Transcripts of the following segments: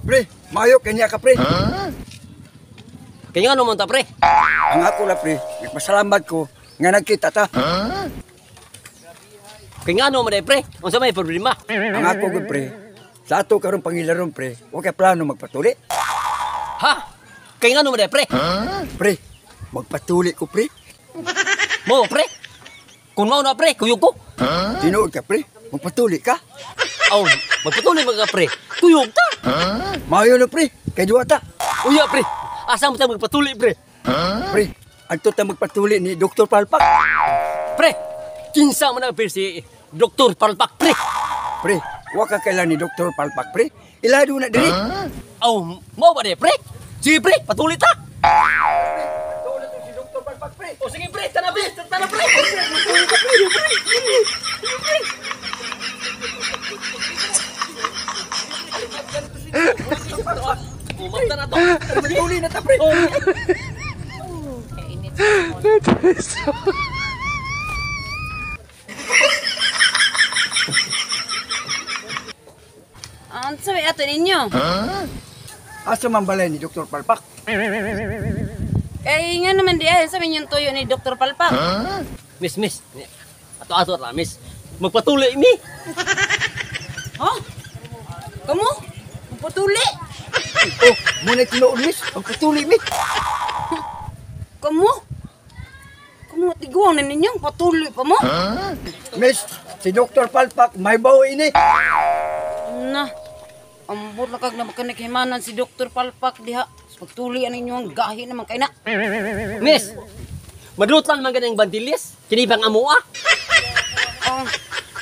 Pre, mayo kanya ka pre. Kaya nga naman ta, pre. Ang ako la pre, nagpasalamat ko nga nagkita ta. Kaya nga naman pre. Ang sa may problema. Ang ako gud pre, sa ato karon pangilaron pre, wa kay plano magpatuli. Ha? Kaya nga naman pre. Pre, magpatuli ko pre. Mo, pre. Kung mau na, pre, kuyog ko. Tinuod ka pre, magpatuli ka. Oh, magpatuloy mga pre. Kuyog ta. Mayo na pre, kay duwa ta. Uya, pre. Asa mo tayo magpatuloy, pre? Pre, adto ta magpatuli ni Dr. Palpak. Pre, kinsa mo na, pre, si Dr. Palpak, pre. Pre, wa ka kailan ni Dr. Palpak pre. Ilado na diri. Oh, mau ba de, pre? Sige, pre, patuloy ta. Si Dr. Palpak pre. O sige, pre, tana, pre. Tana, pre. Umanta na to. Magpatuli na ta pre. Ang sabi ato ninyo? Asa man balay ni Dr. Palpak? Eh, nga naman diyan, sabi niyo tuyo ni Dr. Palpak. Miss. Ato-ato ra, miss. Magpatuloy mi. Ha? Kamu? Putuli? Oh, muna tinuod miss, magpatuli mi. Kamu? Kamu tiguan na ninyong patuloy pa mo? Miss, si Dr. Palpak may bawo ini. Na, ambot na kag na makanakimanan si Dr. Palpak diha. Pagtuli ang inyong gahi naman kay na. Miss, madlutan man ganang bandilis. Kinibang amua. Oh,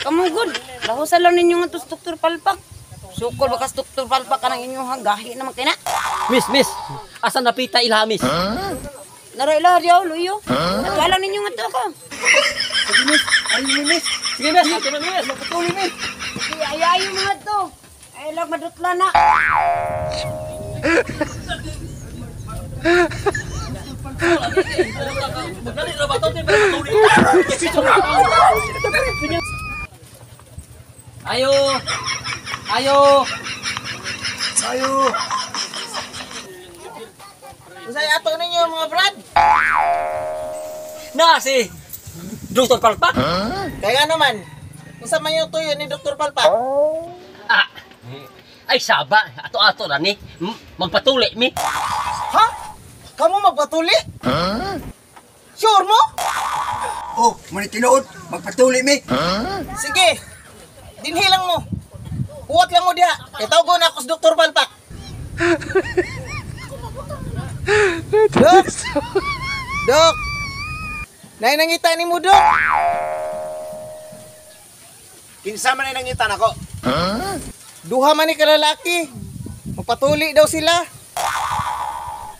kamu good. Lahusan lang ninyo nga tos Dr. Palpak. Sukol bakas Dr. Palpak ka ng inyong gahi naman kay na. Miss. Asa napita ila, miss? Narayla diyaw, luyo. At wala ninyo nga to ka. Sige miss, ayun mi miss. Sige, miss. Ato na, miss. Magpatuli mi. Ayayo mga to. Ay lang madutla na. Dali ra ba to din patuloy. Ayo. Ayo. Usay ato ninyo mga brad. Na si Dr. Palpak. Kaya naman, unsa man yung tuyo ni Dr. Palpak? Ah. Ay saba, ato-ato ra ni. Magpatuloy mi. Ha? Kamu magpatuli? Sure mo? Oh, muna tinuod, magpatuli mi. Sige. Dinhilang mo. Huwat lang mo diha. Kay tawgo na ako sa Dr. Palpak. Dok! Dok! Nay nangita ni mo, Dok. Kinsa man ay nangita nako? Duha man ni kalalaki. Magpatuli daw sila.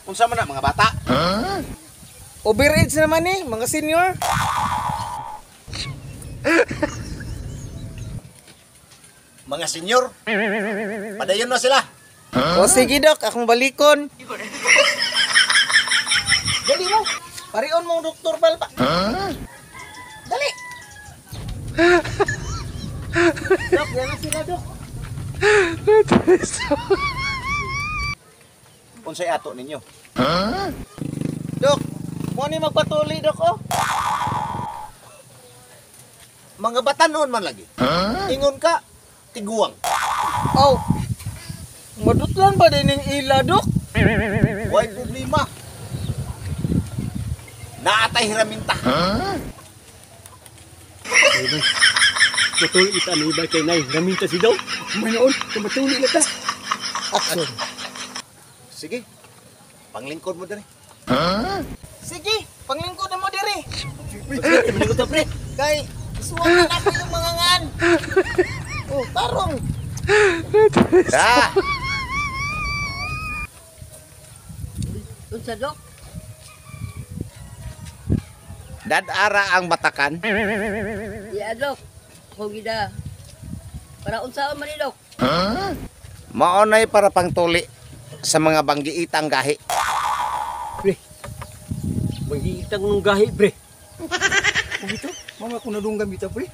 Unsa man na mga bata? Overage naman eh, mga senior. Mga senyor, padayon na sila. O sige dok, akong balikon. Dali mo, parion mong Dr. Palpak. Dali. Dok, yan na sila dok. Unsay ato ninyo? Dok, mo ni magpatuloy dok oh. Mga batanon man lagi. Ingon ka, tiguang. Oh. Madutlan ba din yung ila dok? Huwag problema. Naatay hiraminta. Patuloy ita ni ba kay nay. Raminta si daw. Manoon, kumatuli na ta. Action. Sige, panglingkod mo dali. Sige, panglingkod mo diri. Sige, ta pre. Kay, isuwag na natin yung mga ngan. Oh, tarong. Ah, Unsa dok? dadara ang batakan. Ya dok. Hugida. Para unsa man ni dok? Maonay para pangtuli sa mga banggiitang gahi. Pre. Magigitang ng gahi, pre. Oh, ito, mga kunadunggan bita pre.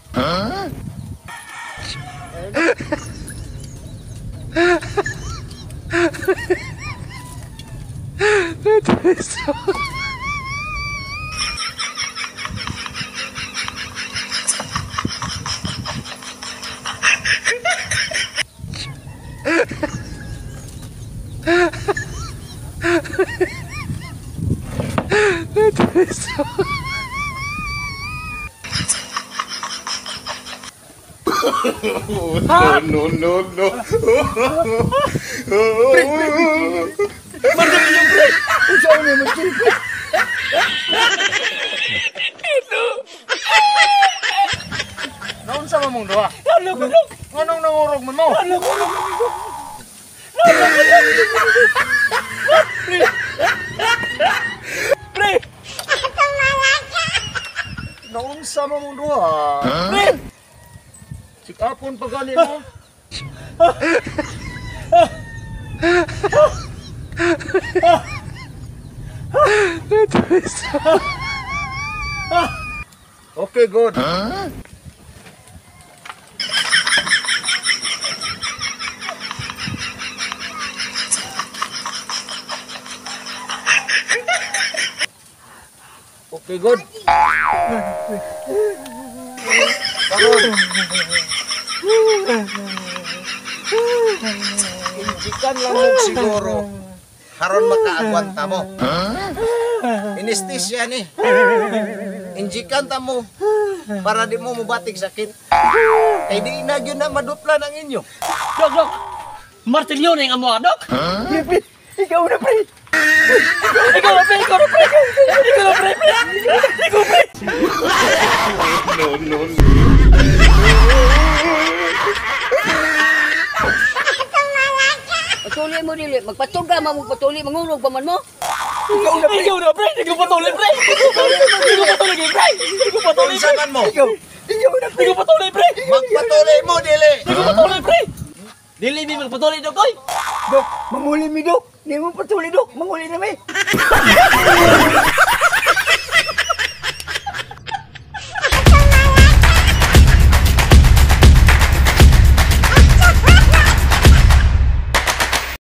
No, no, no. Naunsa mo mong duha? Anong nangurog mo? Naunsa mo mong duha? Sikapon pa gani mo. Okay, good. Okay, good. Karon. Injikan lang mo siguro. Haron makaagwanta mo. Anesthesia ni. Injikan ta mo para di mo mubatig sakit. Kay di na gyud na maduplan ang inyo. Dok, dok. Martilyo na yung amo, dok. Ikaw na, pre! Ikaw na, pre. Ikaw na, pre. Ikaw na, pre. Ikaw, pre. No, no, no. Patuloy mo dili, magpatuga mo magpatuloy, mangurog pa man mo. Ikaw na, pre. Ikaw na, pre. Ikaw patuloy, pre. Ikaw patuloy, pre. Ikaw patuloy, pre. Unsaman mo? Ikaw na, pre! Ikaw patuloy, pre. Magpatuloy mo dili. Ikaw patuloy, pre. Dili mi magpatuloy, dok, oy. Dok, manguli mi, Dok! Hindi mo patuloy, Dok! Manguli na, may!